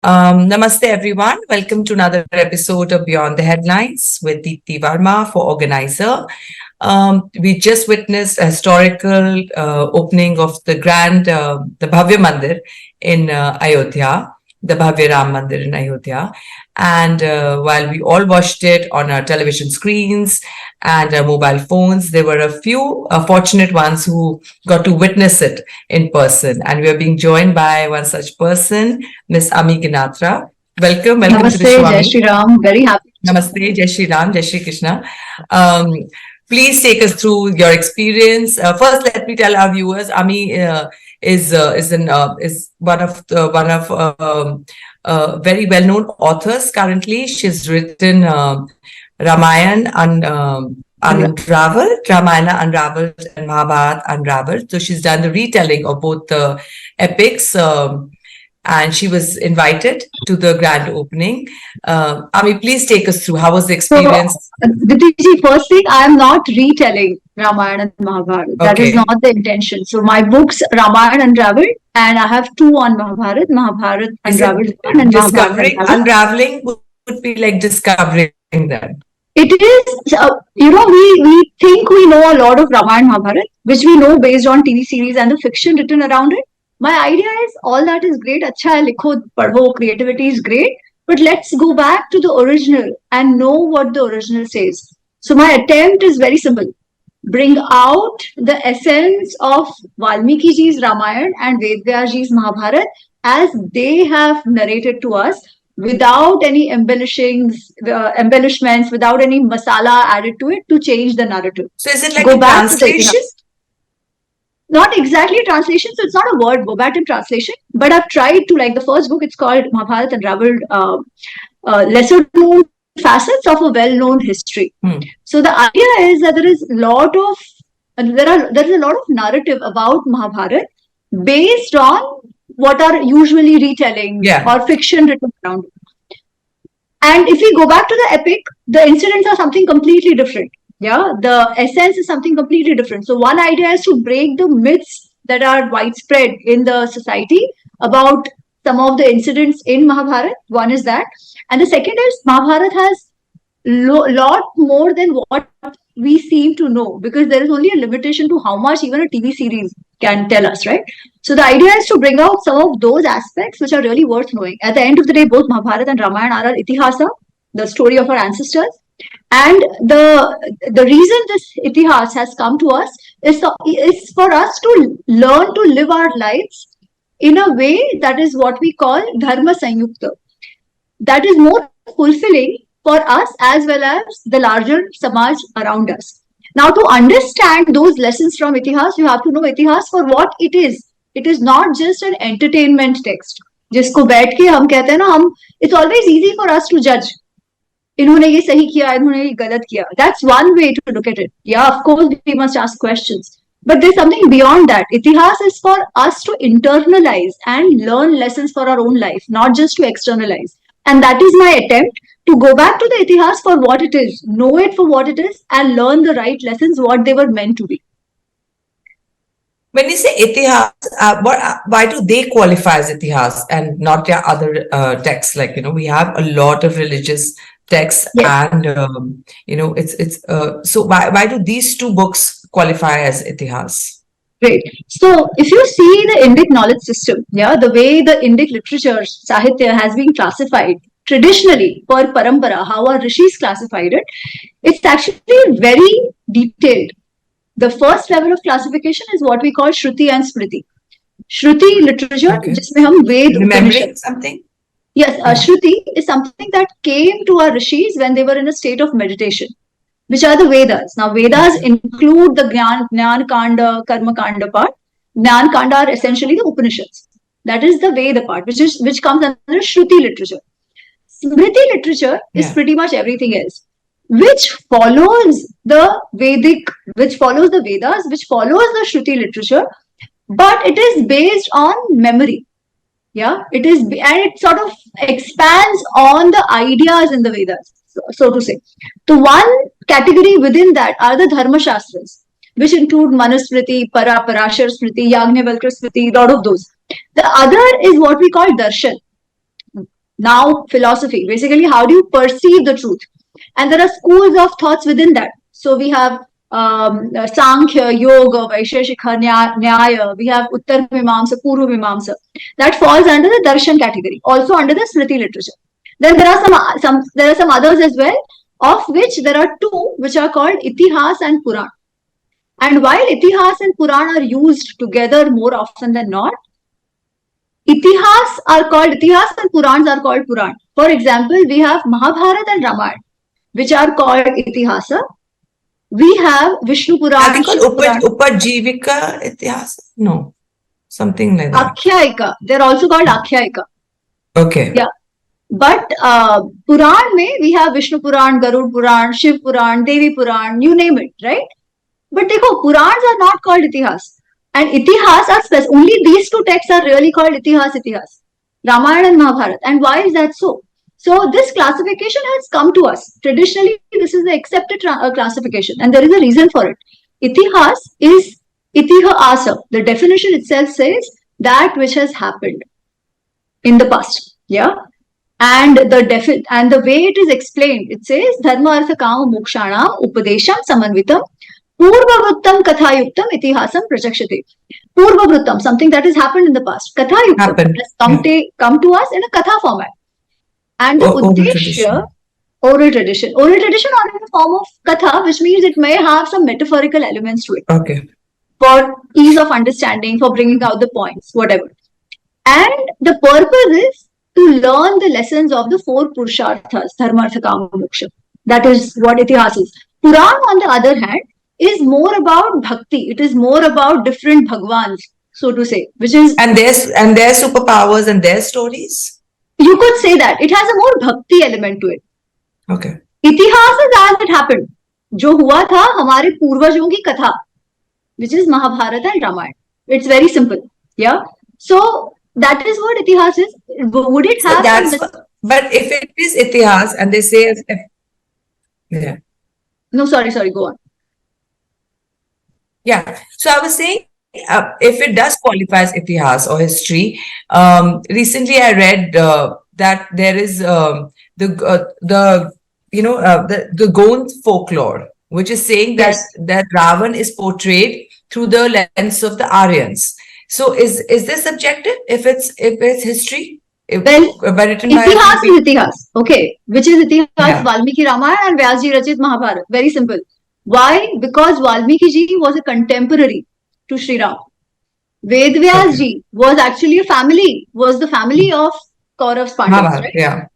Namaste, everyone. Welcome to another episode of Beyond the Headlines with Deepti Verma for Organiser. We just witnessed a historical opening of the the Bhavya Mandir in Ayodhya, the Bhavya Ram Mandir in Ayodhya. And while we all watched it on our television screens and our mobile phones, there were a few fortunate ones who got to witness it in person. And we are being joined by one such person, Miss Ami Ganatra. Welcome to the show, Namaste, Jai Ami. Shri Ram. Very happy. Namaste, Jai Shri Ram, Jai Shri Krishna. Please take us through your experience. First, let me tell our viewers, Ami is one of very well-known authors currently. She's written Ramayan Unraveled, Ramayana Unraveled, and Mahabharat Unraveled. So she's done the retelling of both the epics. And she was invited to the grand opening. Ami, please take us through. How was the experience? Diti, first thing, I am not retelling Ramayana and Mahabharat. That is not the intention. So my books, Ramayana Unraveled, and I have two on Mahabharat Unraveled, and discovering, unraveling would be like discovering them. It is, we think we know a lot of Ramayana Mahabharat, which we know based on TV series and the fiction written around it. My idea is all that is great, acha hai, likho, padho, creativity is great, but let's go back to the original and know what the original says. So my attempt is very simple. Bring out the essence of Valmiki ji's Ramayana and Ved Vyas ji's Mahabharat as they have narrated to us without any embellishments, without any masala added to it to change the narrative. So is it like a translation? Not exactly a translation, so it's not a word verbatim translation, but I've tried to, like the first book, it's called Mahabharat Unraveled, lesser known facets of a well-known history. So the idea is that there is a lot of narrative about Mahabharat based on what are usually retelling or fiction written around it. And if we go back to the epic, the incidents are something completely different. Yeah, the essence is something completely different. So one idea is to break the myths that are widespread in the society about some of the incidents in Mahabharat. One is that. And the second is Mahabharat has lot more than what we seem to know, because there is only a limitation to how much even a TV series can tell us, right? So the idea is to bring out some of those aspects which are really worth knowing. At the end of the day, both Mahabharat and Ramayana are our itihasa, the story of our ancestors. And the reason this itihas has come to us is for us to learn to live our lives in a way that is what we call dharma sanyukta. That is more fulfilling for us as well as the larger samaj around us. Now, to understand those lessons from itihas, you have to know itihas for what it is. It is not just an entertainment text. जिसको बैठ के हम कहते हैं ना, it's always easy for us to judge. इन्होंने ये सही किया, इन्होंने ये गलत किया. That's one way to look at it. Yeah, of course we must ask questions, but there's something beyond that. Itihas is for us to internalize and learn lessons for our own life, not just to externalize. And that is my attempt to go back to the itihas for what it is, know it for what it is, and learn the right lessons, what they were meant to be. When you say itihas, why do they qualify as itihas and not their other texts? Like, we have a lot of religious texts, and so why do these two books qualify as itihas? Great. So if you see the Indic knowledge system, the way the Indic literature, Sahitya, has been classified traditionally per parampara, how our rishis classified it, it's actually very detailed. The first level of classification is what we call Shruti and Smriti. Shruti literature, जिसमें हम वेद remembering something. Yes, Shruti is something that came to our rishis when they were in a state of meditation, which are the Vedas. Now, Vedas include the Jnana Kanda, Karma Kanda part. Jnana Kanda are essentially the Upanishads. That is the Veda part, which comes under Shruti literature. Smriti literature is pretty much everything else, which follows the Vedic, which follows the Vedas, which follows the Shruti literature, but it is based on memory. Yeah, it is, and it sort of expands on the ideas in the Vedas, so to say. The one category within that are the Dharma Shastras, which include Manusmriti, Parashar Smriti, Yagnavalkra Smriti, a lot of those. The other is what we call Darshan. Now philosophy, basically how do you perceive the truth? And there are schools of thoughts within that. So we have Sankhya, Yoga, Vaisheshika, Nyaya, we have Uttar Mimamsa, Purva Mimamsa. That falls under the Darshan category, also under the Smriti literature. Then there are some others as well, of which there are two which are called Itihas and Puran. And while Itihas and Puran are used together more often than not, Itihas and Purans are called Puran. For example, we have Mahabharat and Ramayan, which are called Itihasa. We have Vishnu Puran. I think called Upajivika Itihas. No, something like that. Akhyayika. They're also called Akhyayika. Okay. Yeah. But Puran mein, we have Vishnu Puran, Garud Puran, Shiv Puran, Devi Puran, you name it, right? But dekho, Purans are not called Itihas. And Itihas are only these two texts are really called Itihas, Ramayana and Mahabharat. And why is that so? So this classification has come to us. Traditionally, this is the accepted classification, and there is a reason for it. Itihas is Asa. The definition itself says that which has happened in the past. Yeah. And the way it is explained, it says Dharma Artha Kama Mokshana Upadesham Samanvitam Purvavrittam Kathayuktam Itihasam Prachakshate. Purvavrittam, something that has happened in the past. Kathayuktam has come to us in a Katha format. And the Uddeshya, oral tradition or in the form of Katha, which means it may have some metaphorical elements to it. Okay. For ease of understanding, for bringing out the points, whatever. And the purpose is to learn the lessons of the four Purusharthas, Dharma, Artha, Kama, Moksha. That is what Itihas is. Puran, on the other hand, is more about bhakti. It is more about different bhagwans, so to say, which is... And their superpowers and their stories? You could say that. It has a more bhakti element to it. Okay. Itihas is as it happened. जो हुआ था हमारे पूर्वजों की कथा, which is Mahabharat and Ramayan. It's very simple. Yeah. So that is what Itihas is. Would it have... But if it is Itihas and they say... Yeah. No, sorry, go on. Yeah. So I was saying, if it does qualify as Itihas or history, recently I read that there is the Gond folklore, which is saying that Ravan is portrayed through the lens of the Aryans. So is this subjective if it's history? Itihas is Itihas. Okay. Which is Itihas? Valmiki Ramayana and Vyasji Rachit Mahabharat. Very simple. Why? Because Valmiki ji was a contemporary to Sri Ram. Ved Vyas ji was actually the family of Kauravs Pandavas, right? Yeah.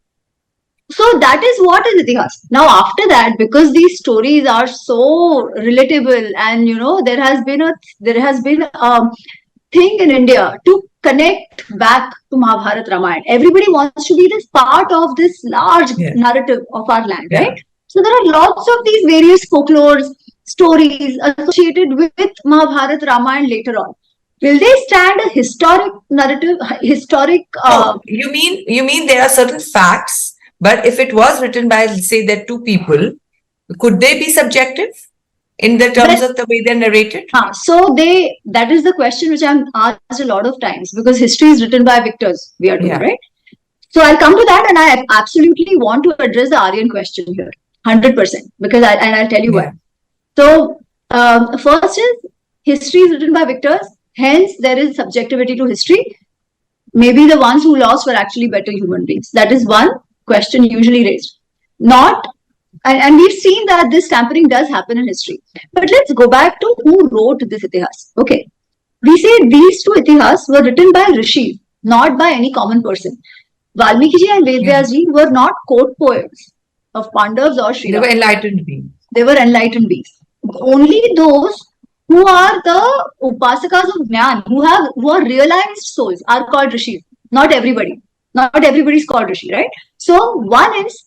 So that is what is Itihas. Now after that, because these stories are so relatable and there has been a thing in India to connect back to Mahabharat Ramayana. Everybody wants to be this part of this large narrative of our land, right? So there are lots of these various folklores, stories associated with Mahabharat Ramayana later on. Will they stand a historic narrative? You mean there are certain facts, but if it was written by, say, that two people, could they be subjective in the terms of the way they're narrated? So that is the question which I'm asked a lot of times, because history is written by victors, we are told, right? So I'll come to that, and I absolutely want to address the Aryan question here, 100%, because I'll tell you why. So first is history is written by victors, hence there is subjectivity to history. Maybe the ones who lost were actually better human beings. That is one question usually raised. And we've seen that this tampering does happen in history. But let's go back to who wrote this Itihas. Okay. We say these two Itihas were written by rishis, not by any common person. Valmiki ji and Vedvyas ji were not court poets of Pandavas or Sri Ram. They were enlightened beings. They were enlightened beings. Only those who are the upasakas of Jnana, who are realized souls, are called rishis. Not everybody. Not everybody is called rishi, right? So one is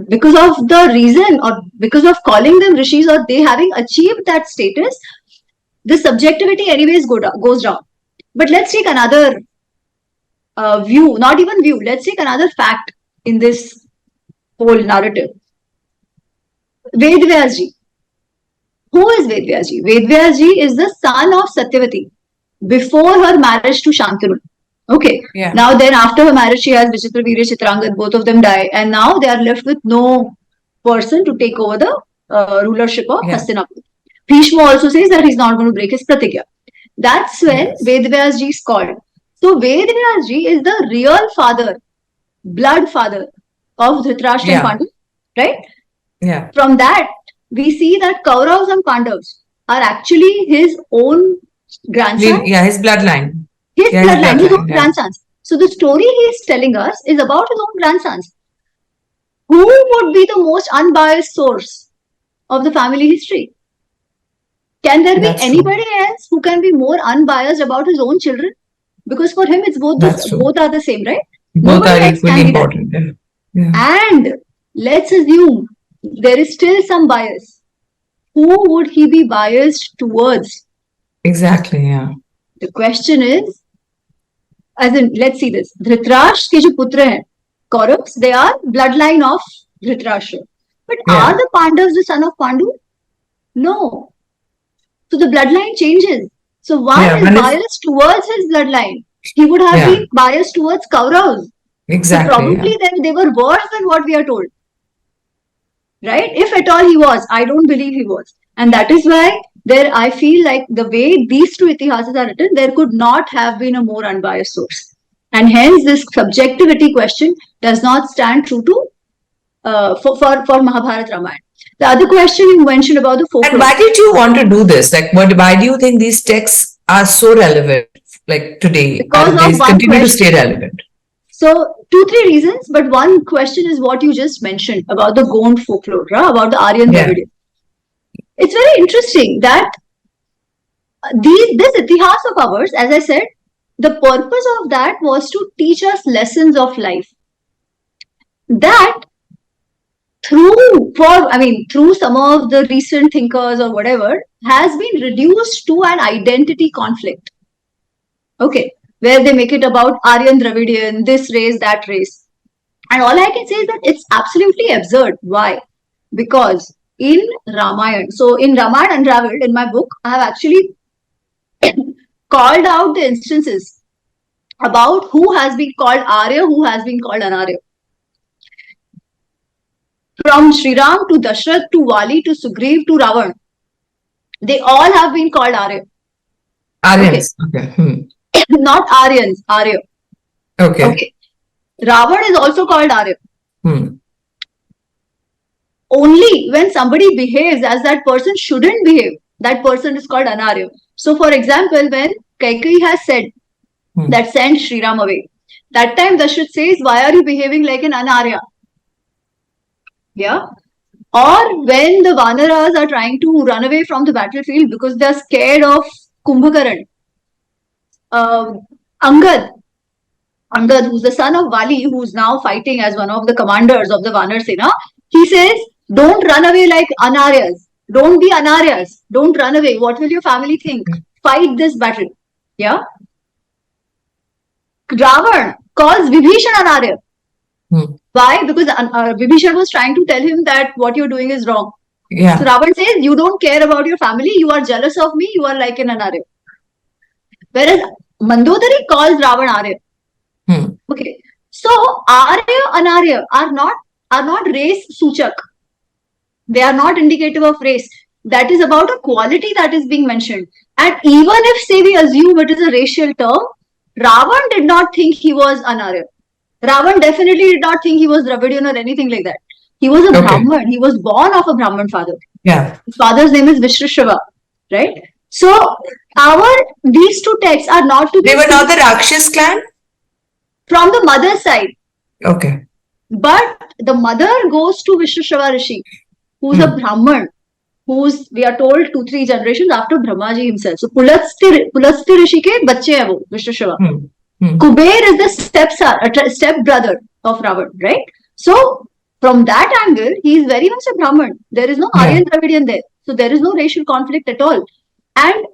because of the reason or because of calling them rishis or they having achieved that status, the subjectivity anyways goes down. But let's take another view, not even view, let's take another fact in this whole narrative. Vedvyas ji. Who is Vedvyas ji? Vedvyas ji is the son of Satyavati before her marriage to Shantanu. Okay. Yeah. Now then, after her marriage, she has Vichitra Veerya, Chitrangad, both of them die, and now they are left with no person to take over the rulership of Hastinapur. Bhishma also says that he's not going to break his pratigya. That's when Vedvyas ji is called. So Vedvyas ji is the real father, blood father of Dhritarashtra and Pandu, right? Yeah. From that, we see that Kauravas and Pandavas are actually his own grandsons. Yeah, his bloodline. His bloodline, his own grandsons. So the story he is telling us is about his own grandsons. Who would be the most unbiased source of the family history? Can there be anybody else who can be more unbiased about his own children? Because for him, it's both are the same, right? Both are equally important. Yeah. And let's assume there is still some bias. Who would he be biased towards? Exactly, yeah. The question is, as in, let's see this. Dhritarashtra ke jo putra hain, Kauravas, they are bloodline of Dhritarashtra. But are the Pandavas the son of Pandu? No. So the bloodline changes. So one is biased towards his bloodline. He would have been biased towards Kauravas. Exactly. So probably then they were worse than what we are told. Right? If at all he was. I don't believe he was. And that is why I feel like the way these two itihasas are written, there could not have been a more unbiased source. And hence this subjectivity question does not stand true to for Mahabharat Ramayan. The other question you mentioned about the folklore. And why did you want to do this? Like, why do you think these texts are so relevant, like today? Because they continue to stay relevant. So, 2-3 reasons, but one question is what you just mentioned about the Gond folklore, about the Aryan Dravidian. It's very interesting that this itihas of ours, as I said, the purpose of that was to teach us lessons of life. That through some of the recent thinkers or whatever, has been reduced to an identity conflict. Okay, where they make it about Aryan Dravidian, this race, that race. And all I can say is that it's absolutely absurd. Why? Because in Ramayan, so in Ramayan Unraveled, in my book, I have actually called out the instances about who has been called Arya, who has been called Anarya. From Sri Ram to Dashrath to Vali to Sugriv to Ravan, they all have been called Arya. Aryans. Okay. Not Aryans, Arya. Okay. Ravan is also called Arya. Only when somebody behaves as that person shouldn't behave, that person is called Anarya. So, for example, when Kaikeyi has said that sent Sri Ram away, that time Dashrath says, why are you behaving like an Anarya? Yeah. Or when the Vanaras are trying to run away from the battlefield because they are scared of Kumbhakaran. Angad, who's the son of Vali, who's now fighting as one of the commanders of the Vanar Sena, he says, don't run away like Anaryas. Don't be Anaryas. Don't run away. What will your family think? Fight this battle. Yeah. Ravan calls Vibhishan Anarya. Why? Because Vibhishan was trying to tell him that what you're doing is wrong. Yeah. So Ravan says, you don't care about your family. You are jealous of me. You are like an Anarya. Whereas Mandodari calls Ravan Arya. Okay. So Arya, Anarya are not race suchak. They are not indicative of race. That is about a quality that is being mentioned. And even if, say, we assume it is a racial term, Ravan did not think he was Anarya. Ravan definitely did not think he was Dravidian or anything like that. He was a Brahman. He was born of a Brahman father. Yeah. His father's name is Vishrashava, right? So these two texts are not to be. They were not the Rakshas clan? From the mother's side. Okay. But the mother goes to Vishrashava Rishi, who's a Brahman, who's, we are told, 2-3 generations after Brahmaji himself. So Pulatsti Rishi ke bacche hai wo, Vishrashava. Kuber is the step brother of Ravan, right? So from that angle, he is very much a Brahman. There is no Aryan Dravidian there. So there is no racial conflict at all. And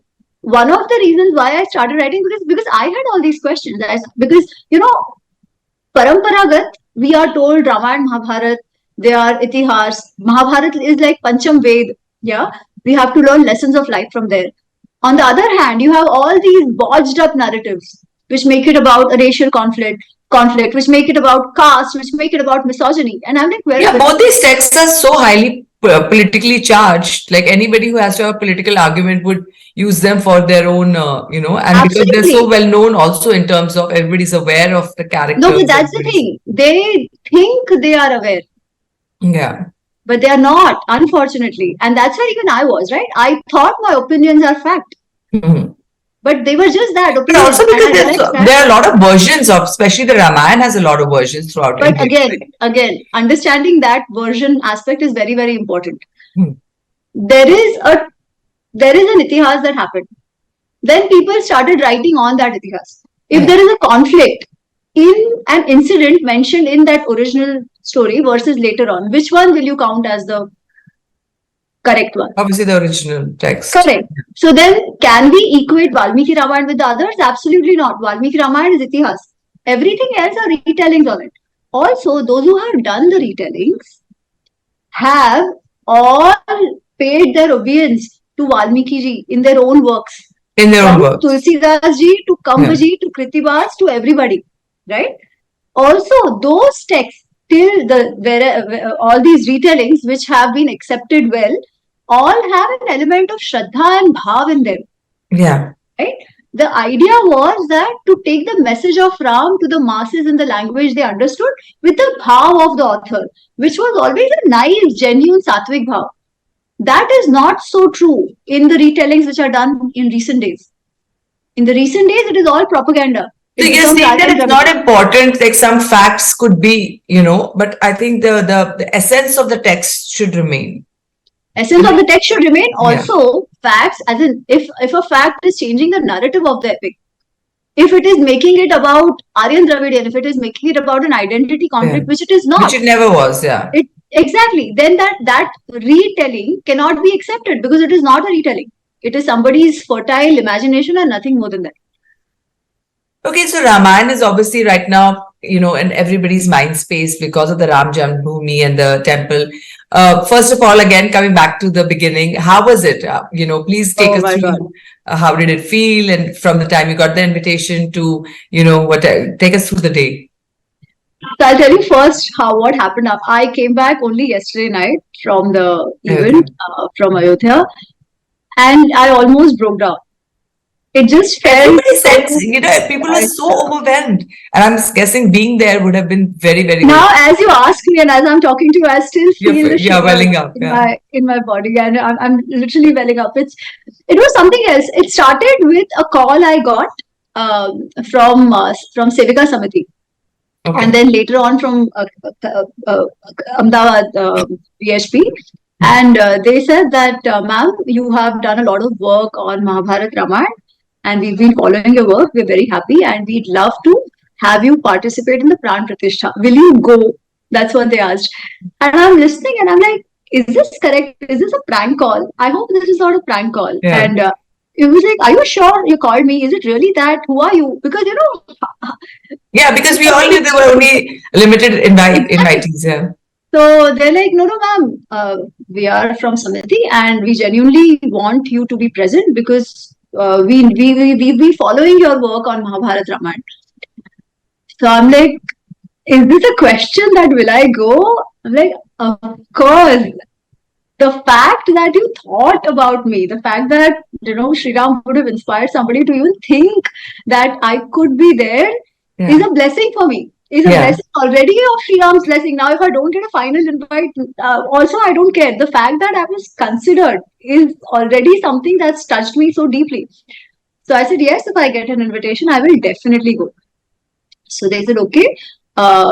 one of the reasons why I started writing because I had all these questions. Because, Paramparagat, we are told Ramayan, Mahabharat, they are itihas. Mahabharat is like Pancham Ved. Yeah. We have to learn lessons of life from there. On the other hand, you have all these bodged up narratives which make it about a racial conflict, which make it about caste, which make it about misogyny. And I'm like, well, both these texts are so highly politically charged. Like anybody who has to have a political argument would use them for their own, and because they're so well known also in terms of everybody's aware of the characters. No, but that's the thing. They think they are aware. Yeah. But they are not, unfortunately. And that's where even I was, right? I thought my opinions are fact. Mm-hmm. But they were just that. But also because there are a lot of versions of, especially the Ramayan has a lot of versions throughout. But again, understanding that version aspect is very, very important. There is an itihas that happened. Then people started writing on that itihas. If there is a conflict in an incident mentioned in that original story versus later on, which one will you count as the correct one? Obviously the original text. Correct. So then can we equate Valmiki Ramayana with the others? Absolutely not. Valmiki Ramayana is itihas. Everything else are retellings on it. Also, those who have done the retellings have all paid their obedience to Valmiki ji in their own works. In their own works. Tulsidas ji to Kamba ji to Kritibas to everybody. Right? Also, those texts till all these retellings which have been accepted well, all have an element of Shraddha and Bhav in them. Yeah. Right? The idea was that to take the message of Ram to the masses in the language they understood with the Bhav of the author, which was always a nice, genuine, Sattvic Bhav. That is not so true in the retellings which are done in recent days. In the recent days, it is all propaganda. So you're saying that it's not important, like some facts could be, but I think the essence of the text should remain. Essence of the text should remain. Also, facts, as in, if a fact is changing the narrative of the epic, if it is making it about Aryan Dravidian, if it is making it about an identity conflict, which it is not. Which it never was, Exactly. Then that retelling cannot be accepted because it is not a retelling. It is somebody's fertile imagination and nothing more than that. Okay, so Ramayana is obviously right now, in everybody's mind space because of the Ram Janmabhoomi and the temple. First of all, again, coming back to the beginning, how was it? Please take us through how did it feel, and from the time you got the invitation to, take us through the day. So I'll tell you first what happened. I came back only yesterday night from the event from Ayodhya, and I almost broke down. It just felt. Everybody said, people were so overwhelmed, and I'm guessing being there would have been very, very. Now, as you ask me, and as I'm talking to you, I still feel the shiver welling up in my body, and I'm literally welling up. It was something else. It started with a call I got from Sevika Samiti, and then later on from Ahmedabad VHP. And they said that, ma'am, you have done a lot of work on Mahabharat Ramayana. And we've been following your work. We're very happy, and we'd love to have you participate in the Pran Pratishtha. Will you go? That's what they asked. And I'm listening, and I'm like, is this correct? Is this a prank call? I hope this is not a prank call. Yeah. And it was like, are you sure you called me? Is it really that? Who are you? Because, Yeah, because we all knew there were only limited invitees. Yeah. So they're like, no, ma'am, we are from Samiti, and we genuinely want you to be present because we'll be following your work on Mahabharat Ramayana. So I'm like, is this a question that will I go? I'm like, of course. The fact that you thought about me, the fact that, Sri Ram would have inspired somebody to even think that I could be there is a blessing for me. Is a blessing already of Sri Ram's blessing. Now, if I don't get a final invite, also I don't care. The fact that I was considered is already something that's touched me so deeply. So I said, yes, if I get an invitation, I will definitely go. So they said, okay,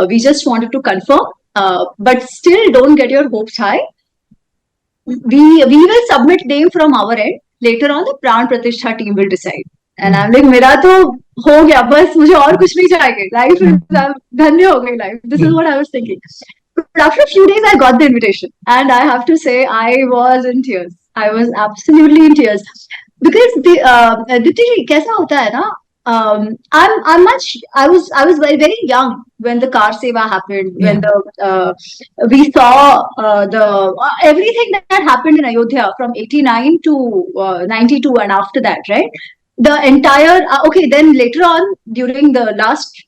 we just wanted to confirm, but still don't get your hopes high. We will submit name from our end. Later on, the Pran Pratishtha team will decide. And I'm like, मेरा तो हो गया बस मुझे और कुछ नहीं चाहिए life is धन्य हो गई life. This is what I was thinking. But after a few days, I got the invitation, and I have to say I was in tears. I was absolutely in tears because Dipti, कैसा होता है ना? I was very, very young when the car seva happened, when we saw everything that happened in Ayodhya from 89 to 92 and after that, right? the entire okay, then later on during the last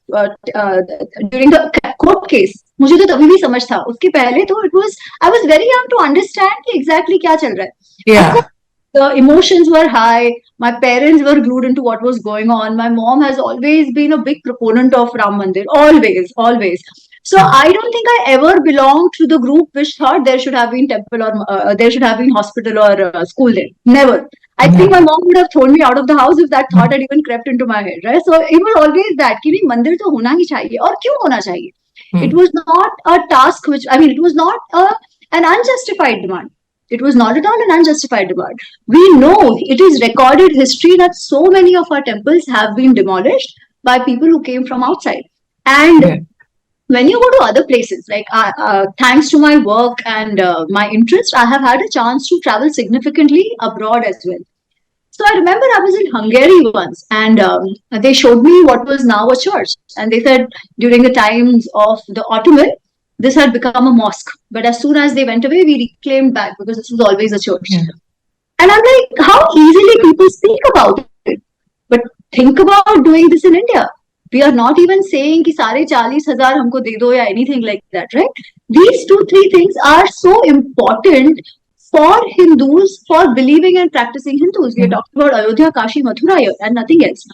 during the court case, मुझे तो तभी भी समझ था, उसके पहले तो it was, I was very young to understand कि exactly क्या चल रहा है. Of course, the emotions were high. My parents were glued into what was going on. My mom has always been a big proponent of Ram Mandir, always, always. So I don't think I ever belonged to the group which thought there should have been temple or there should have been hospital or school there. Never. I think my mom would have thrown me out of the house if that thought had even crept into my head, right? So it was always that कि नहीं मंदिर तो होना ही चाहिए, और क्यों होना चाहिए? It was not a task which, I mean, it was not an unjustified demand. It was not at all an unjustified demand. We know, it is recorded history that so many of our temples have been demolished by people who came from outside. And when you go to other places, like thanks to my work and my interest, I have had a chance to travel significantly abroad as well. So I remember I was in Hungary once, and they showed me what was now a church. And they said during the times of the Ottoman, this had become a mosque. But as soon as they went away, we reclaimed back because this was always a church. And I'm like, how easily people speak about it. But think about doing this in India. We are not even saying कि सारे 40,000 हमको दे दो या anything like that, right? These 2-3 things are so important for Hindus, for believing and practicing Hindus. We are talking about Ayodhya, Kashi, Mathura here, and nothing else.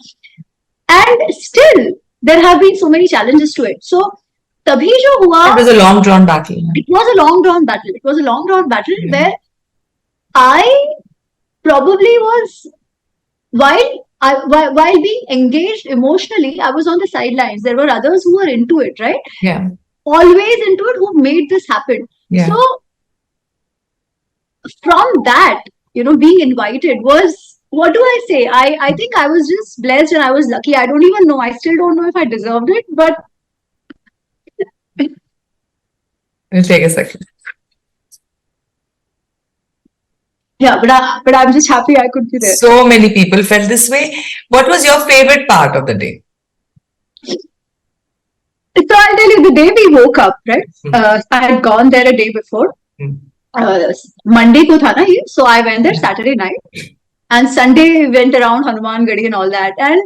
And still, there have been so many challenges to it. So, तभी जो हुआ, it was a long drawn battle. It was a long drawn battle. It was a long drawn battle where I probably was, while being engaged emotionally, I was on the sidelines. There were others who were into it, right? Yeah. Always into it, who made this happen. Yeah. So from that, being invited was, what do I say? I think I was just blessed and I was lucky. I don't even know. I still don't know if I deserved it, but it'll take a second. Yeah, but I'm just happy I could be there. So many people felt this way. What was your favorite part of the day? So I'll tell you, the day we woke up, right? I had gone there a day before. Monday ko tha na ye, so I went there Saturday night, and Sunday went around Hanuman Gadi and all that. And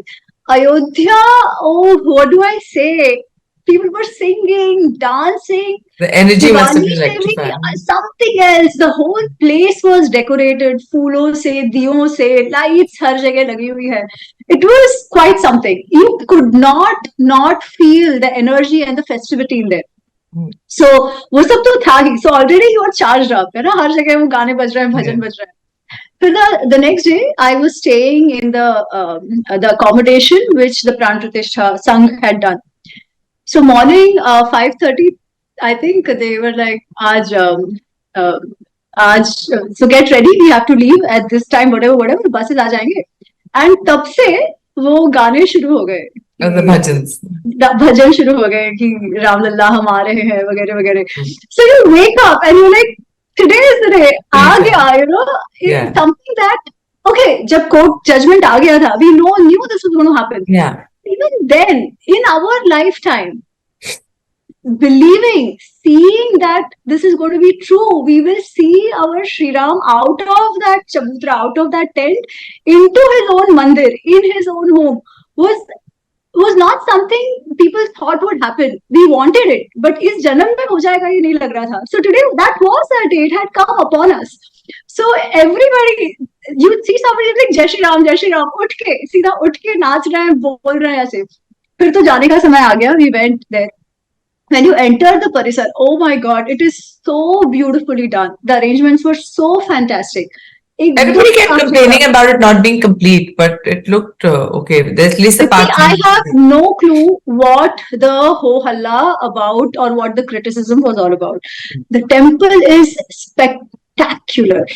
Ayodhya, oh, what do I say? People were singing, dancing. The energy must have been electrified. Something else. The whole place was decorated. Phoolon se, diyon se, lights har jagah lagi hui hai. It was quite something. You could not feel the energy and the festivity in there. So वो सब तो था ही. So already you are charged up, है ना? हर जगह वो गाने बज रहे हैं, भजन बज रहे हैं. So the next day, I was staying in the accommodation which the Pran Pratishtha Sangh had done. So morning 5:30, I think they were like, so get ready, we have to leave at this time, whatever, buses aa jayenge. And tab se wo gaane shuru ho gaye. The bhajans. Bhajan shuru ho gaye ki Ram Lalla hum aa rahe hain, वगैरह वगैरह. So you wake up and you're like, today is the day. aa gaya, it's something that, okay, jab court judgment aa gaya tha, we knew this was going to happen. Yeah. Even then, in our lifetime, believing, seeing that this is going to be true, we will see our Sri Ram out of that chabutra, out of that tent, into his own mandir, in his own home, was not something people thought would happen. We wanted it, but is janam mein ho jayega ye nahi lag raha tha. So today, that was that day. It had come upon us. So everybody, you see somebody like Jai Shri Ram, उठ के सीधा उठ के नाच रहे हैं, बोल रहे हैं ऐसे. फिर तो जाने का समय आ गया. We went there. When you enter the parisar, oh my God, it is so beautifully done. The arrangements were so fantastic. Everybody kept complaining about it not being complete, but it looked okay. There's at least a part. I have no clue what the ho halla about or what the criticism was all about. The temple is spectacular.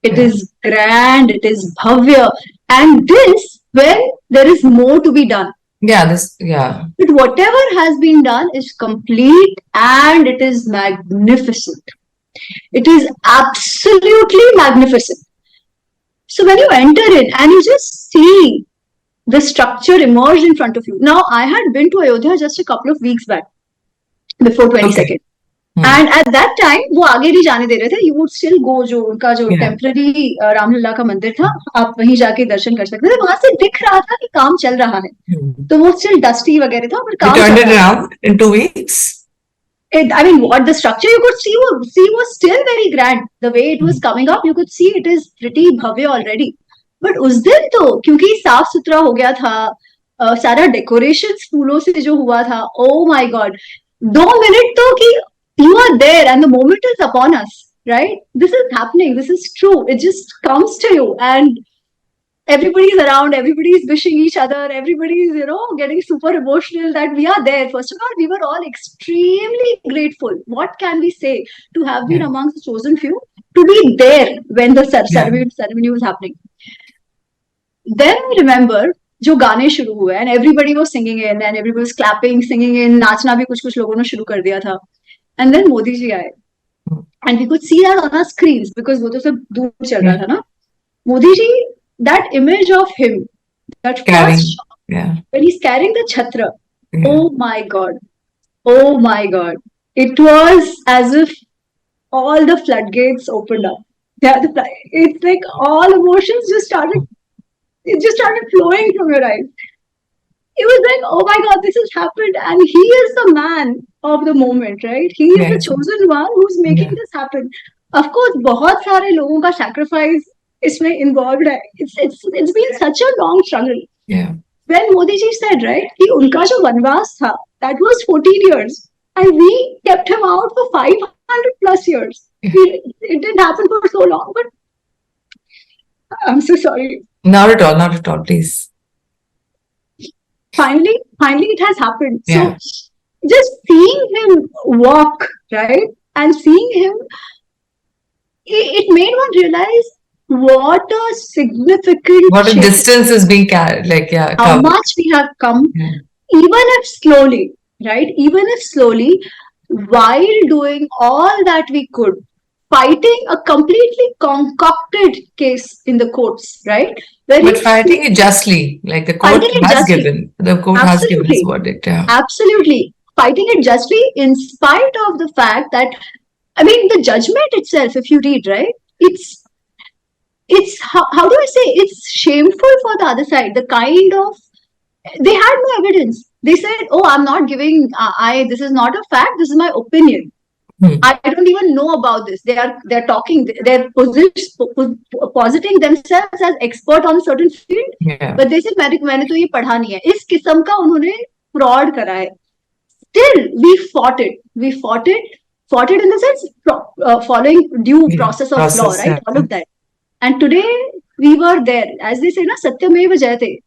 It is grand. It is bhavya. And this, when there is more to be done. But whatever has been done is complete and it is magnificent. It is absolutely magnificent. So when you enter in and you just see the structure emerge in front of you. Now, I had been to Ayodhya just a couple of weeks back, before 22nd. And at that time वो आगे नहीं जाने दे रहे थे. You would still go, जो उनका जो temporary Ramlala का मंदिर था, आप वहीं जाके दर्शन कर सकते थे. वहां से दिख रहा था कि काम चल रहा है. तो वो स्टिल डस्टी वगैरह था, पर काम चल रहा था. In 2 weeks. I mean, what the structure you could see was still very grand. The way it was coming up, you could see it is pretty bhavya already. But उस दिन तो क्योंकि साफ सुथरा हो गया था, सारा डेकोरेशन फूलों से जो हुआ था, oh my god, 2 मिनट तो कि you are there and the moment is upon us, right? This is happening. This is true. It just comes to you and everybody's around, everybody's wishing each other, everybody's, getting super emotional that we are there. First of all, we were all extremely grateful. What can we say? To have been amongst the chosen few, to be there when the ceremony was happening. Then I remember जो गाने शुरू हुए and everybody was singing in and everybody was clapping, singing in, नाचना भी कुछ लोगों ने शुरू कर दिया था. And then मोदी जी आए and we could see that on our screens because वो तो सब दूर चल रहा था ना. Modi ji, that image of him, that first shot, when he's carrying the chhatra, oh my god, it was as if all the floodgates opened up. It's like all emotions just started flowing from your eyes. It was like, oh my god, this has happened, and he is the man of the moment, right? He is the chosen one who's making this happen. Of course, बहुत सारे लोगों का sacrifice इसमें involved है. It's been such a long struggle. When Modi ji said, right, कि उनका जो वनवास था, that was 14 years, and we kept him out for 500 plus years. It didn't happen for so long, but I'm so sorry. Not at all, please. Finally it has happened. So just seeing him walk, right, and seeing him, it made one realize what a significant what a distance is being carried, how much we have come, even if slowly, right, while doing all that we could, fighting a completely concocted case in the courts, right? But fighting it justly, like the court has given. The court has given its verdict. Absolutely. Fighting it justly in spite of the fact that, I mean, the judgment itself, if you read, right, it's how do I say, it's shameful for the other side. The kind of, they had no evidence. They said, oh, I'm not giving, this is not a fact, this is my opinion. I don't even know about this. They're talking, they're positing themselves as expert on a certain field, but they said मैंने तो ये पढ़ा नहीं है. इस किस्म का उन्होंने fraud करा है. Still, we fought it in the sense following due process of law, right? All of that. And today we were there, as they say, na satyameva jayate.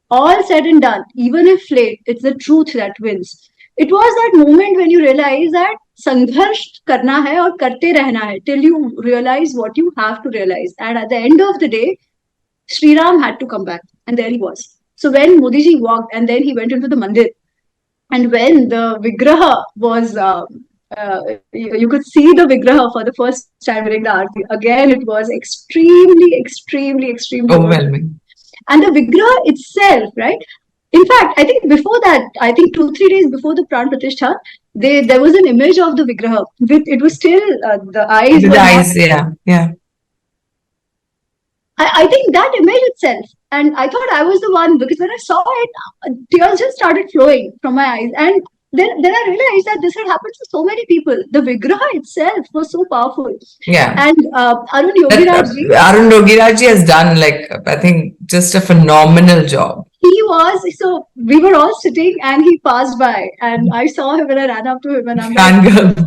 All said and done, even if late, it's the truth that wins. It was that moment when you realize that संघर्ष करना है और करते रहना है till you realize what you have to realize. And at the end of the day, Sri Ram had to come back, and there he was. So when Modi ji walked and then he went into the Mandir, and when the Vigraha was, you could see the Vigraha for the first time during the Aarti. Again, it was extremely overwhelming. And the Vigraha itself, right? In fact, I think before that, 2-3 days before the Pran Pratishtha, there was an image of the Vigraha. It was still the eyes. The eyes, yeah. I think that image itself, and I thought I was the one, because when I saw it, tears just started flowing from my eyes. And then I realized that this had happened to so many people. The Vigraha itself was so powerful. Yeah. And Arun Yogiraj ji has done, I think, just a phenomenal job. So we were all sitting and he passed by and I saw him and I ran up to him and I'm like,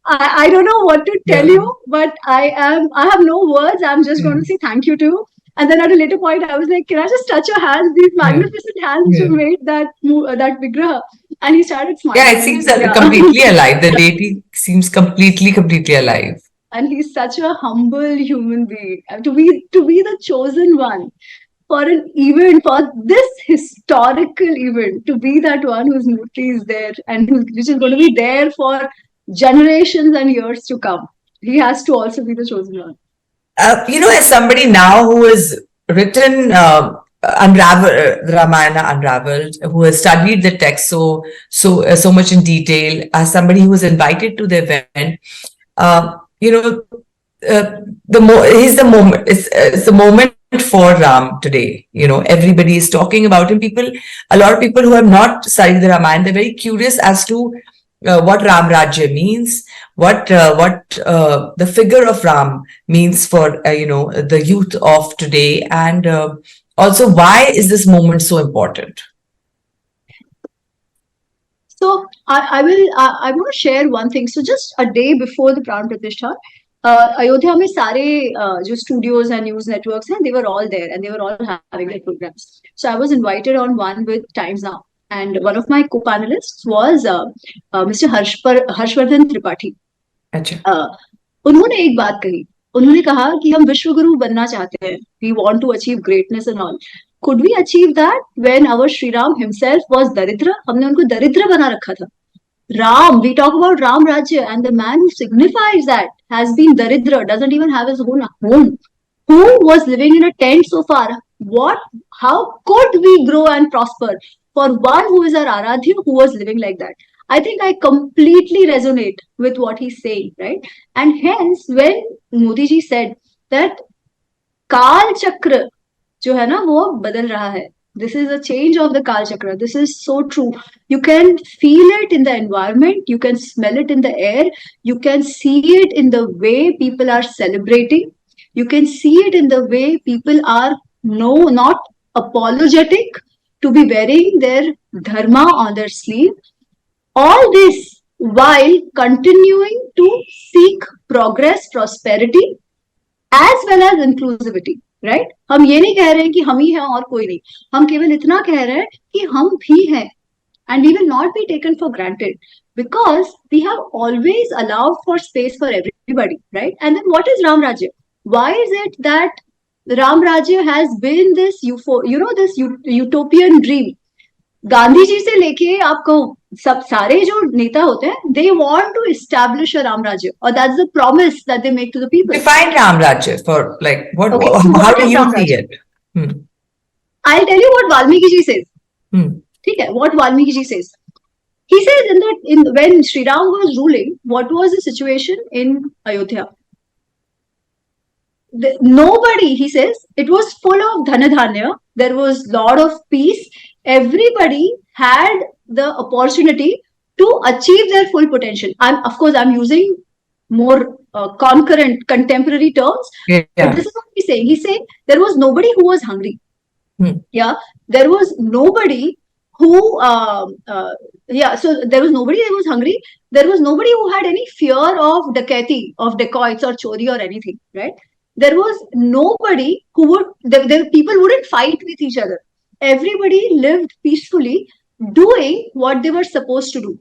I don't know what to tell you, but I have no words. I'm just going to say thank you to you. And then at a later point, I was like, can I just touch your hands? These magnificent hands which made that Vigraha. And he started smiling. Yeah, it seems completely alive. The deity seems completely alive. And he's such a humble human being. To be the chosen one for an event, for this historical event, to be that one whose murti is there and which is going to be there for generations and years to come. He has to also be the chosen one. As somebody now who has written Ramayana unraveled, who has studied the text so much in detail, as somebody who was invited to the event, you know, he's the moment. It's the moment for Ram today. You know, everybody is talking about him. A lot of people who have not studied the Ramayana, they're very curious as to what Ram Rajya means, what the figure of Ram means for the youth of today, and also why is this moment so important? So I want to share one thing. So just a day before the Pran Pratishtha, Ayodhya में सारे जो studios and news networks हैं, they were all there and they were all having their programs. So I was invited on one with Times Now, and one of my co-panelists was Mr. Harshvardhan Tripathi. अच्छा. उन्होंने एक बात कही. उन्होंने कहा कि हम विश्वगुरु बनना चाहते हैं. We want to achieve greatness and all. Could we achieve that when our Sri Ram himself was Daridra? हमने उनको दरिद्र बना रखा था. Ram, we talk about Ram Rajya, and the man who signifies that has been Daridra, doesn't even have his own home. Who was living in a tent so far? How could we grow and prosper for one who is our Aradhya who was living like that? I think I completely resonate with what he's saying, right? And hence, when Modi ji said that Kal Chakra जो है ना वो बदल रहा है, this is a change of the Kal Chakra. This is so true. You can feel it in the environment, you can smell it in the air, you can see it in the way people are celebrating, you can see it in the way people are not apologetic to be wearing their dharma on their sleeve. All this while continuing to seek progress, prosperity, as well as inclusivity. Right हम ये नहीं कह रहे हैं कि हम ही हैं और कोई नहीं, हम केवल इतना कह रहे हैं कि हम भी हैं, and we will not be taken for granted because we have always allowed for space for everybody, right? And then what is Ram Rajya? Why is it that Ram Rajya has been this this utopian dream? Gandhi ji से लेके आपको सब सारे जो नेता होते हैं, they want to establish a Ram Rajya, or that's the promise that they make to the people. Define Ram Rajya for like what? Okay, how do you see it? I'll tell you what Valmiki ji says. ठीक है, what Valmiki ji says. He says when Sri Ram was ruling, what was the situation in Ayodhya? Nobody, he says, it was full of dhanadhanya. There was lot of peace. Everybody had the opportunity to achieve their full potential. Of course, I'm using more concurrent, contemporary terms. Yeah. But this is what he's saying. He's saying there was nobody who was hungry. Yeah, there was nobody who, so there was nobody who was hungry. There was nobody who had any fear of dacoits or chori or anything, right? There was nobody who people wouldn't fight with each other. Everybody lived peacefully doing what they were supposed to do.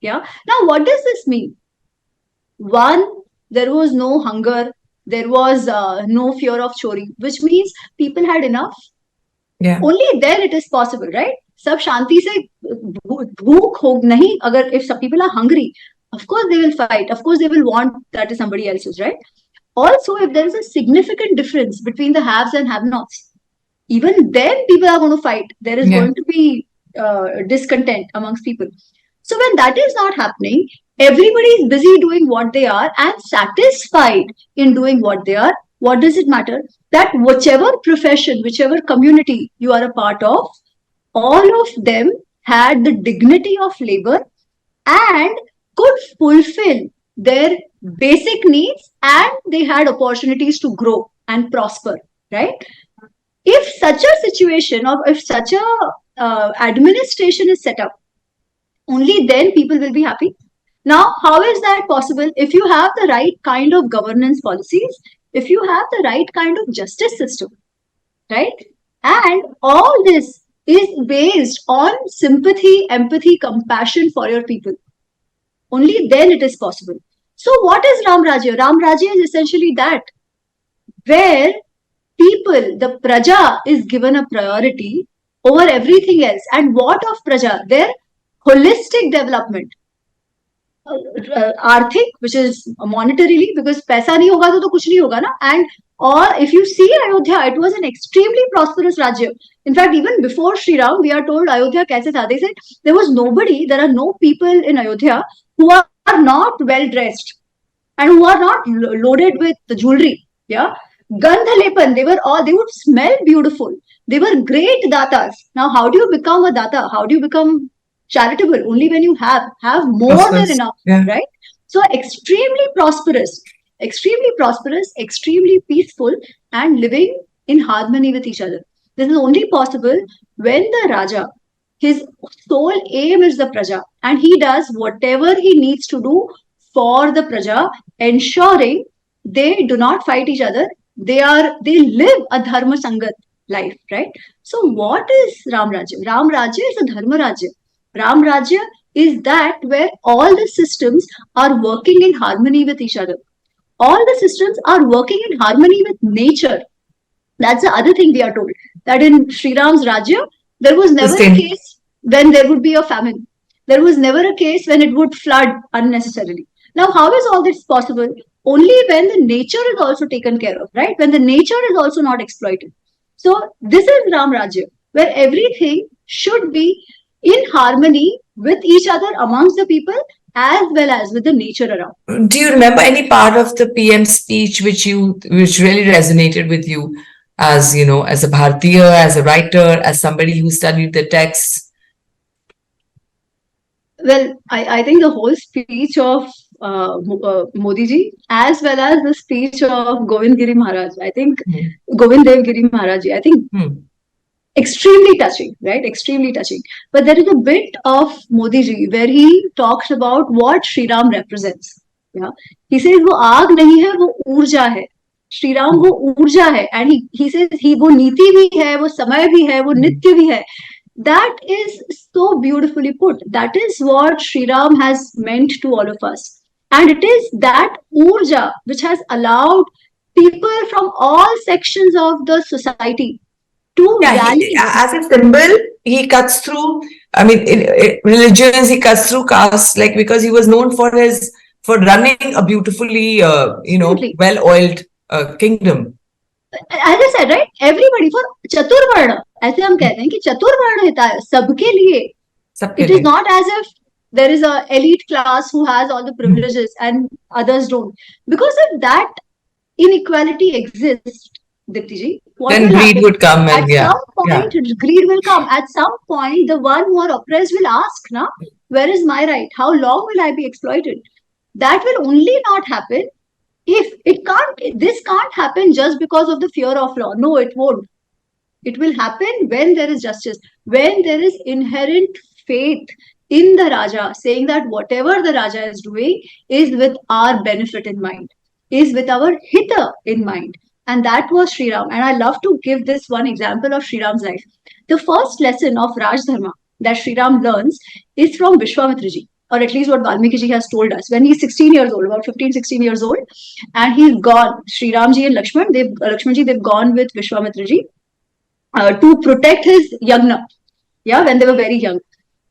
Yeah. Now, what does this mean? One, there was no hunger. There was no fear of chori, which means people had enough. Yeah. Only then it is possible, right? Sab shanti se bhook ho nahi. Agar if some people are hungry, of course they will fight. Of course they will want that is somebody else's, right? Also, if there is a significant difference between the haves and have-nots, even then people are going to fight. There is going to be discontent amongst people. So when that is not happening, everybody is busy doing what they are and satisfied in doing what they are. What does it matter? That whichever profession, whichever community you are a part of, all of them had the dignity of labor and could fulfill their basic needs, and they had opportunities to grow and prosper, right? If such a situation or if such a administration is set up, only then people will be happy. Now, how is that possible? If you have the right kind of governance policies, if you have the right kind of justice system, right? And all this is based on sympathy, empathy, compassion for your people. Only then it is possible. So what is Ram Rajya? Ram Rajya is essentially that, where people, the praja is given a priority over everything else. And what of praja? Their holistic development. Arthik, which is monetarily, because paisa nahi hoga to kuch nahi hoga na, and Or if you see Ayodhya, it was an extremely prosperous Rajya. In fact, even before Sri Ram, we are told Ayodhya kaise tha. They said there was nobody, there are no people in Ayodhya who are not well dressed and who are not loaded with the jewelry. Yeah. Gandhalepan, they would smell beautiful. They were great datas. Now, how do you become a data? How do you become charitable? Only when you have more than enough, Yeah. right? So extremely prosperous, extremely peaceful, and living in harmony with each other. This is only possible when the Raja, his sole aim is the Praja, and he does whatever he needs to do for the Praja, ensuring they do not fight each other. They live a Dharma Sangat life, right? So what is Ram Rajya? Ram Rajya is a Dharma Rajya. Ram Rajya is that where all the systems are working in harmony with each other. All the systems are working in harmony with nature. That's the other thing we are told. That in Sri Ram's Rajya, there was never a case when there would be a famine. There was never a case when it would flood unnecessarily. Now, how is all this possible? Only when the nature is also taken care of, right? When the nature is also not exploited. So, this is Ram Rajya, where everything should be in harmony with each other amongst the people as well as with the nature around. Do you remember any part of the PM speech which really resonated with you as, as a Bharatiya, as a writer, as somebody who studied the texts? Well, I think the whole speech of Modi ji, as well as the speech of Govind Giri Maharaj, I think Govind Dev Giri Maharaj ji, I think extremely touching, right? Extremely touching. But there is a bit of Modi ji where he talks about what Sri Ram represents. Yeah, he says वो आग नहीं है, वो ऊर्जा है. श्री राम वो ऊर्जा है, and he says he वो नीति भी है, वो समय भी है, वो नित्य भी है. That is so beautifully put. That is what Sri Ram has meant to all of us. And it is that urja which has allowed people from all sections of the society to rally. As a symbol, he cuts through, I mean, in religions, he cuts through castes, like, because he was known for running a beautifully, well-oiled kingdom. As I said, right, everybody, for Chaturvarna, ऐसे हम कहते हैं कि चतुर्वर्ण हिता है सबके लिए. It is not as if there is a elite class who has all the privileges and others don't. Because if that inequality exists, Dipti ji, then greed would come. At some point, greed will come. At some point, the one who are oppressed will ask, "Na, where is my right? How long will I be exploited?" That will only not happen if this can't happen just because of the fear of law. No, it won't. It will happen when there is justice, when there is inherent faith in the Raja, saying that whatever the Raja is doing is with our benefit in mind, is with our hita in mind. And that was Sri Ram. And I love to give this one example of Sri Ram's life. The first lesson of Raj Dharma that Sri Ram learns is from Vishwamitra ji, or at least what Valmiki ji has told us. When he's 16 years old, about 15, 16 years old, and he's gone, Sri Ram ji and Lakshman, they've gone with Vishwamitra ji to protect his yagna, when they were very young.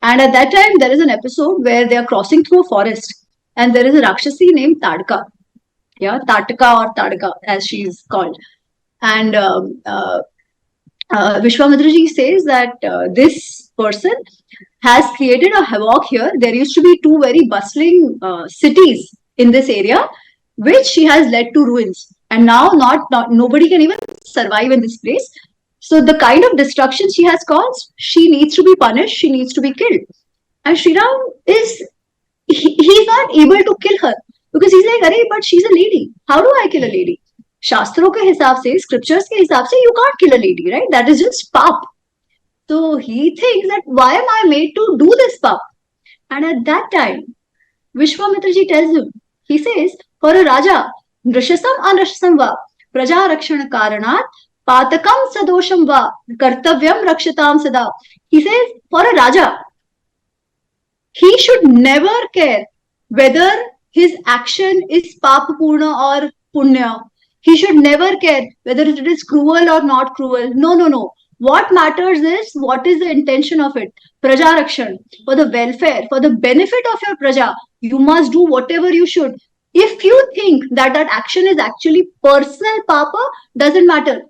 And at that time, there is an episode where they are crossing through a forest, and there is a Rakshasi named Tadka. Tataka or Tadka, as she is called. And Vishwamitra ji says that this person has created a havoc here. There used to be two very bustling cities in this area, which she has led to ruins. And now nobody can even survive in this place. So the kind of destruction she has caused, she needs to be punished, she needs to be killed. And Sri Ram he's not able to kill her. Because he's like, "Arey, but she's a lady. How do I kill a lady?" Shastro ke hisab se, scriptures ke hisab se, you can't kill a lady, right? That is just pap. So he thinks that why am I made to do this pap? And at that time, Vishwamitra ji tells him, he says, for a Raja, nrishasam anrishasam va, praja rakshana karanat, patakam sadosham va, kartavyam rakshatam sada. He says, for a Raja, he should never care whether his action is papapurna or punya. He should never care whether it is cruel or not cruel. No. What matters is what is the intention of it. Praja Rakshan, for the welfare, for the benefit of your praja, you must do whatever you should. If you think that that action is actually personal papa, doesn't matter.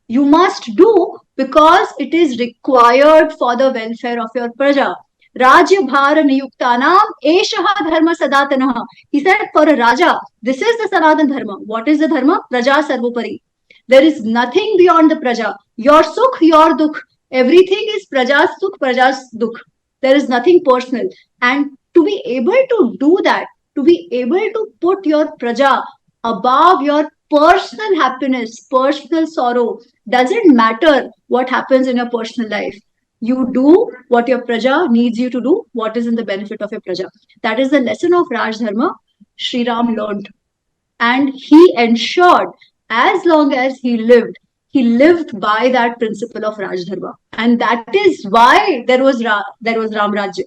You must do because it is required for the welfare of your praja. Rajya bhara niyuktanam eshaha dharma sadatanaha. He said for a raja, this is the Sanatan dharma. What is the dharma? Praja sarvopari. There is nothing beyond the praja. Your sukh, your dukh. Everything is praja's sukh, praja's dukh. There is nothing personal. And to be able to do that, to be able to put your praja above your personal happiness, personal sorrow, doesn't matter what happens in your personal life. You do what your praja needs you to do, what is in the benefit of your praja. That is the lesson of Raj Dharma Sri Ram learned. And he ensured, as long as he lived by that principle of Raj Dharma. And that is why there was Ram Rajya.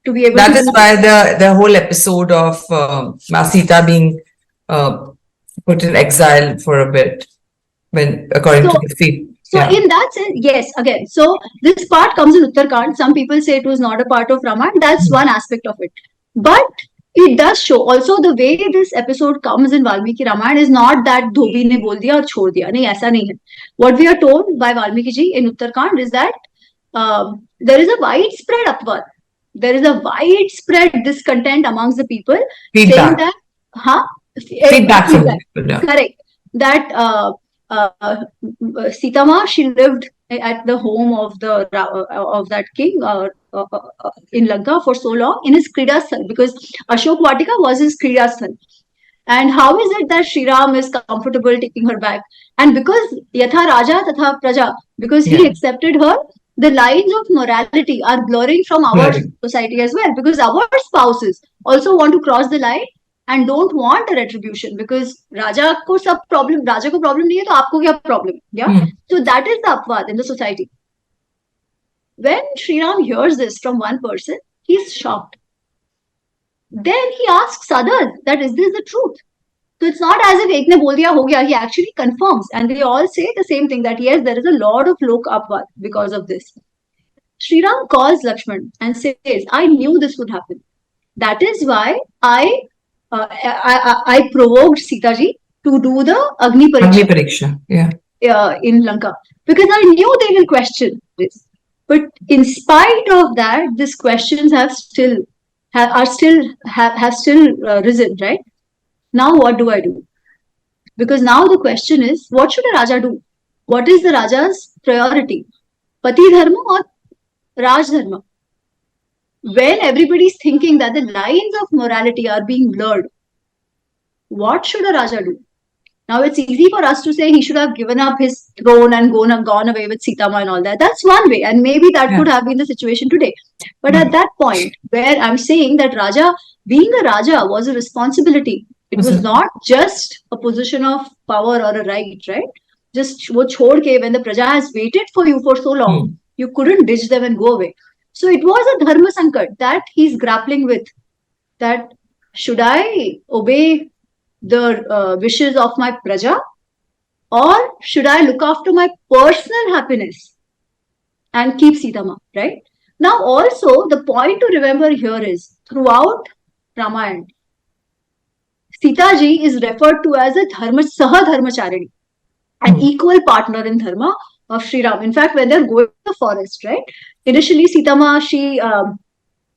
To be able That to is why the whole episode of Sita being put in exile for a bit, when according to the feed. So in that sense, yes, again, so this part comes in Uttarakhand. Some people say it was not a part of Ramayana. That's one aspect of it. But it does show also the way this episode comes in Valmiki Ramayana is not that Dhobi ne bol diya aur chhod diya. Nahi, aisa nahi hai. What we are told by Valmiki ji in Uttarakhand is that there is a widespread upward. There is a widespread discontent amongst the people saying that, feedback from the people, yeah. Correct. That Sitama, she lived at the home of that king in Lanka for so long in his Kridasthal, because Ashok Vatika was his Kridasthal. And how is it that Sri Ram is comfortable taking her back? And because Yatha Raja Tatha Praja, because he accepted her, the lines of morality are blurring from our society as well, because our spouses also want to cross the line and don't want a retribution, because Raja ko sab problem, Raja ko problem nahi hai, to aapko kya problem? Yeah. So that is the upward in the society. When Sri Ram hears this from one person, he's shocked. Then he asks others that is this the truth? So it's not as if ek ne bol diya ho gaya. He actually confirms, and they all say the same thing, that yes, there is a lot of lok upward because of this. Sri Ram calls Lakshman and says, I knew this would happen. That is why I provoked Sita ji to do the Agni Pariksha. In Lanka, because I knew they will question this. But in spite of that, these questions have still risen, right? Now what do I do? Because now the question is, what should a Raja do? What is the Raja's priority? Pati Dharma or Raj Dharma? When everybody is thinking that the lines of morality are being blurred, what should a Raja do? Now it's easy for us to say he should have given up his throne and gone away with Sitama and all that. That's one way, and maybe that could have been the situation today. But at that point, where I'm saying that being a Raja was a responsibility. It was not just a position of power or a right, right? Just wo chhod ke, when the praja has waited for you for so long, you couldn't ditch them and go away. So it was a dharma sankat that he's grappling with. That should I obey the wishes of my praja, or should I look after my personal happiness and keep Sitama, right? Now also the point to remember here is, throughout Ramayana, Sita ji is referred to as a Saha Dharmacharini, an equal partner in dharma of Sri Ram. In fact, when they're going to the forest, right? Initially, Sitama, she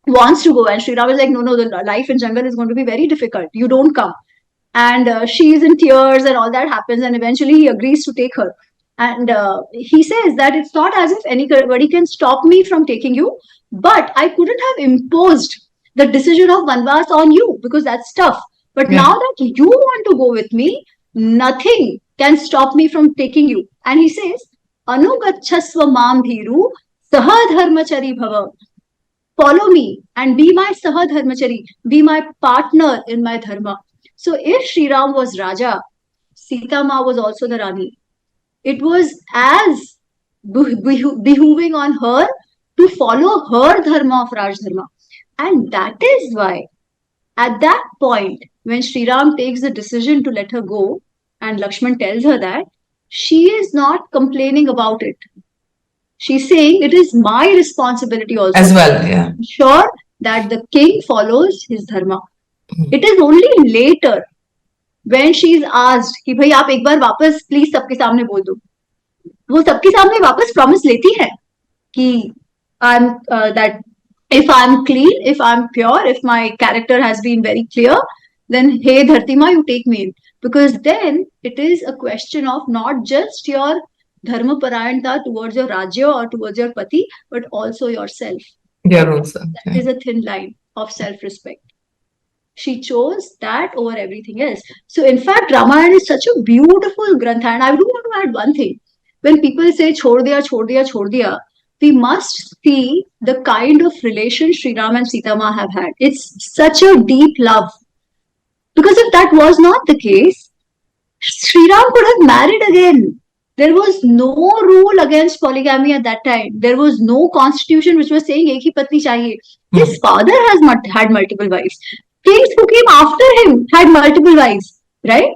wants to go, and Sri Ram is like, no, the life in jungle is going to be very difficult. You don't come. And she is in tears and all that happens, and eventually he agrees to take her. And he says that it's not as if anybody can stop me from taking you, but I couldn't have imposed the decision of Vanvas on you, because that's tough. But now that you want to go with me, nothing can stop me from taking you. And he says, Anugachasva mam dhiru saha dharmachari bhava. Follow me and be my saha dharmachari, be my partner in my dharma. So if Sri Ram was Raja, Sita Ma was also the Rani. It was as behooving on her to follow her dharma of Raj Dharma. And that is why, at that point, when Sri Ram takes the decision to let her go, and Lakshman tells her that, she is not complaining about it. She's saying it is my responsibility also as well, to ensure that the king follows his dharma. It is only later when she is asked कि भाई आप एक बार वापस please सबके सामने बोल दो, वो सबके सामने वापस प्रॉमिस लेती है कि I'm that if I'm clean, if I'm pure, if my character has been very clear, then hey Dhartima, you take me in. Because then it is a question of not just your dharma parayanta towards your rajya or towards your pati, but also yourself. Your own self. That is a thin line of self-respect. She chose that over everything else. So, in fact, Ramayana is such a beautiful grantha. And I do want to add one thing. When people say chhod diya, chhod diya, chhod diya, we must see the kind of relation Sri Ram and Sita Ma have had. It's such a deep love. Because if that was not the case, Sri Ram could have married again. There was no rule against polygamy at that time. There was no constitution which was saying ek hi patni chahiye. His father has had multiple wives. Kings who came after him had multiple wives, right?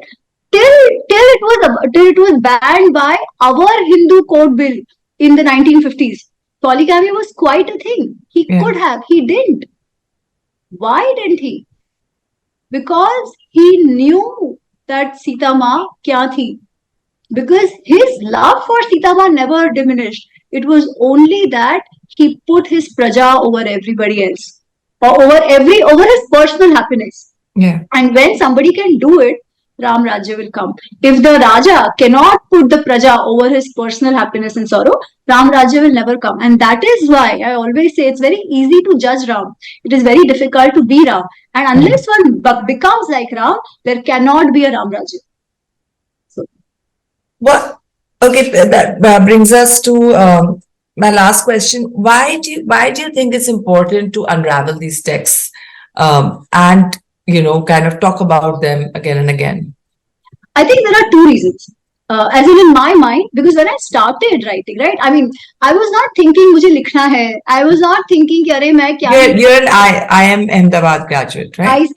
Till it was banned by our Hindu code bill in the 1950s. Polygamy was quite a thing. He could have, he didn't. Why didn't he? Because he knew that Sita Ma kya thi. Because his love for Sita Ma never diminished. It was only that he put his praja over everybody else, or over his personal happiness. Yeah. And when somebody can do it, Ram Rajya will come. If the Raja cannot put the praja over his personal happiness and sorrow, Ram Rajya will never come. And that is why I always say it's very easy to judge Ram. It is very difficult to be Ram. And unless one becomes like Ram, there cannot be a Ram Rajya. So, What? Okay, that brings us to my last question. Why do you think it's important to unravel these texts and kind of talk about them again and again? I think there are two reasons. As in my mind, because when I started writing, right, I mean, I was not thinking मुझे लिखना है. I was not thinking कि अरे मैं क्या. You're an IIM Ahmedabad graduate, right?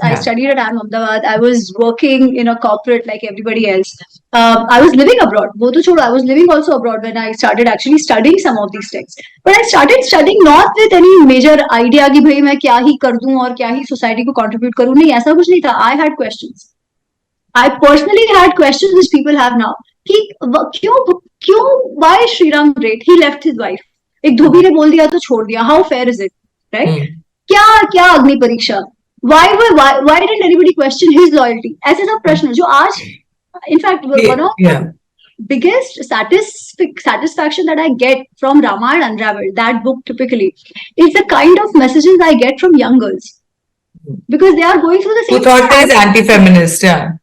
I studied at IIM Ahmedabad. I was working in a corporate like everybody else. I was living abroad. वो तो छोड़ो, I was living also abroad when I started actually studying some of these texts. But I started studying not with any major idea कि भाई मैं क्या ही कर दूं और क्या ही society को contribute करूं. नहीं, ऐसा कुछ नहीं था. I had questions. I personally had questions which people have now. Why Sri Ram great? He left his wife. एक धोबी ने बोल दिया तो छोड़ दिया. How fair is it? Right? क्या अग्नि परीक्षा? Why didn't anybody question his loyalty? ऐसे सब प्रश्न जो आज, in fact, one of the biggest satisfaction that I get from Ramayana Unraveled, that book typically, is the kind of messages I get from young girls. Because they are going through the same. Who thought that is anti-feminist, yeah.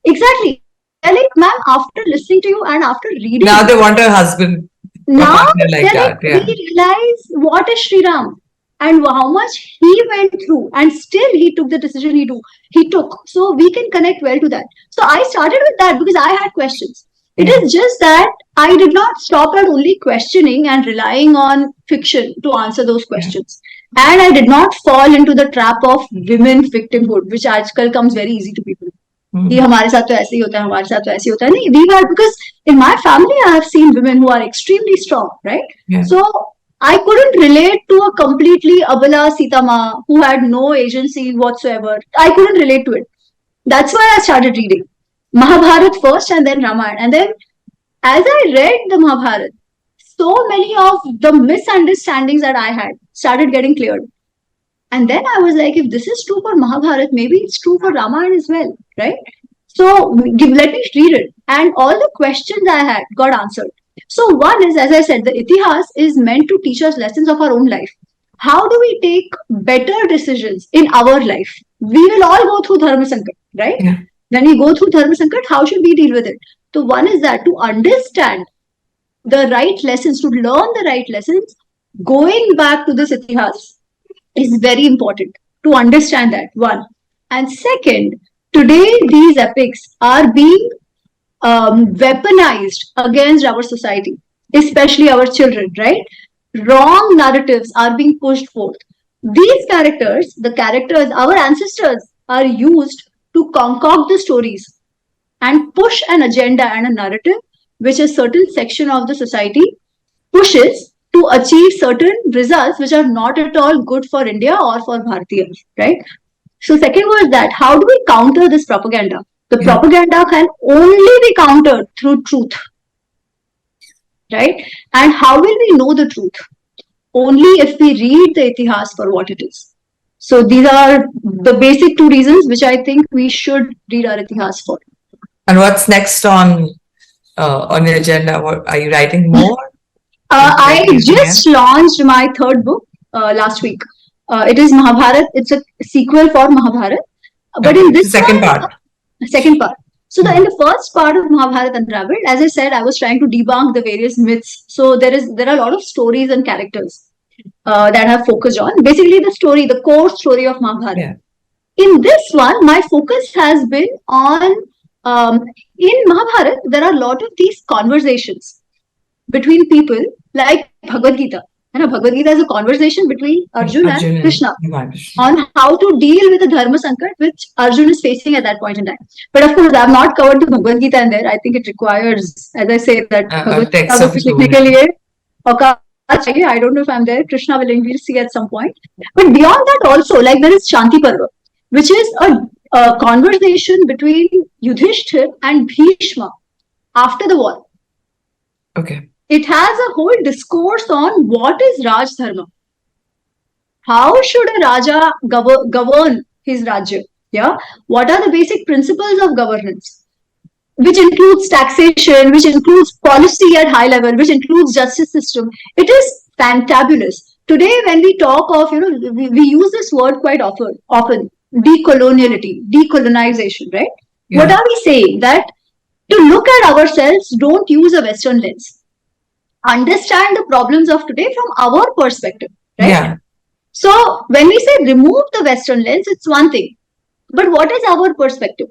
Exactly. They're like, ma'am, after listening to you and after reading. Now they want a husband. Now like that, yeah. We realize what is Sri Ram and how much he went through, and still he took the decision he took. So we can connect well to that. So I started with that because I had questions. It is just that I did not stop at only questioning and relying on fiction to answer those questions. And I did not fall into the trap of women victimhood, which आजकल comes very easy to people. कि हमारे साथ तो ऐसे ही होता है, हमारे साथ तो ऐसे ही होता है. नहीं, we were, because in my family I have seen women who are extremely strong, right? Yeah. So I couldn't relate to a completely abala Sita Ma who had no agency whatsoever. I couldn't relate to it. That's why I started reading Mahabharat first and then Ramayan. And then as I read the Mahabharat, so many of the misunderstandings that I had started getting cleared. And then I was like, if this is true for Mahabharat, maybe it's true for Ramayana as well, right? So let me read it. And all the questions I had got answered. So one is, as I said, the Itihas is meant to teach us lessons of our own life. How do we take better decisions in our life? We will all go through Dharma Sankat, right? Yeah. When we go through Dharma Sankat, how should we deal with it? So one is that to understand the right lessons, to learn the right lessons, going back to this Itihas is very important to understand that, one. And second, today these epics are being weaponized against our society, especially our children, right? Wrong narratives are being pushed forth. These characters, our ancestors, are used to concoct the stories and push an agenda and a narrative which a certain section of the society pushes to achieve certain results which are not at all good for India or for Bharatiyas, right? So second was that how do we counter this propaganda? The Yeah. propaganda can only be countered through truth, right? And how will we know the truth? Only if we read the Itihas for what it is. So these are the basic two reasons which I think we should read our Itihas for. And what's next on your agenda? What are you writing more? I Anything just else? launched my third book last week. It is Mahabharat. It's a sequel for Mahabharat. But Okay, in the this second one, part. second part. So Hmm. in the first part of Mahabharat Unraveled, as I said, I was trying to debunk the various myths. So there are a lot of stories and characters that I have focused on. Basically, the story, the core story of Mahabharat. Yeah. In this one, my focus has been on in Mahabharat, there are a lot of these conversations between people like Bhagavad Gita. And Bhagavad Gita is a conversation between Arjun and Arjun and Krishna Bhagwan. on how to deal with the dharma sankat which Arjun is facing at that point in time. But of course, I have not covered the Bhagavad Gita in there. I think it requires, as I say, that A Bhagavad text Gita of को its लिखने own. के लिए औकात चाहिए. I don't know if I'm there. Krishna we'll see at some point. But beyond that also, like there is Shanti Parva, which is a conversation between Yudhishthir and Bhishma after the war. Okay. It has a whole discourse on what is Raj Dharma. How should a Raja govern his Rajya? Yeah. What are the basic principles of governance? Which includes taxation, which includes policy at high level, which includes justice system. It is fantabulous. Today, when we talk of, we use this word quite often, decoloniality, decolonization, right? Yeah. What are we saying? That to look at ourselves, don't use a Western lens. Understand the problems of today from our perspective, right? Yeah. So when we say remove the Western lens, it's one thing. But what is our perspective?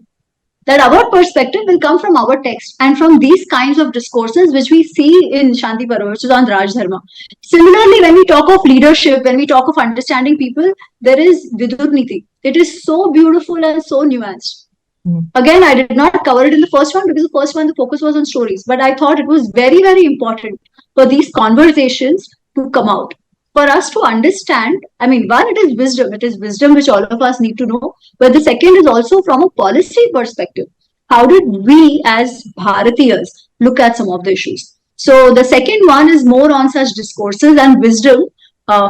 That our perspective will come from our text and from these kinds of discourses which we see in Shanti Parva, which is on Raj Dharma. Similarly, when we talk of leadership, when we talk of understanding people, there is Vidur Niti. It is so beautiful and so nuanced. Again, I did not cover it in the first one because the first one, the focus was on stories. But I thought it was very, very important for these conversations to come out. For us to understand, I mean, one, it is wisdom which all of us need to know. But the second is also from a policy perspective. How did we as Bharatiyas look at some of the issues? So the second one is more on such discourses and wisdom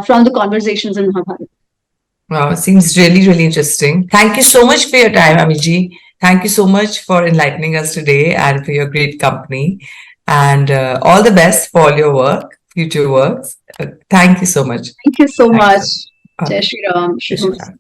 from the conversations in Mahabharata. Wow, it seems really, really interesting. Thank you so much for your time, Amiji. Thank you so much for enlightening us today and for your great company. And all the best for all your work, future works. Thank you so much. Thank you so Thanks. much. Jai Shri Ram. Jai Shri Ram.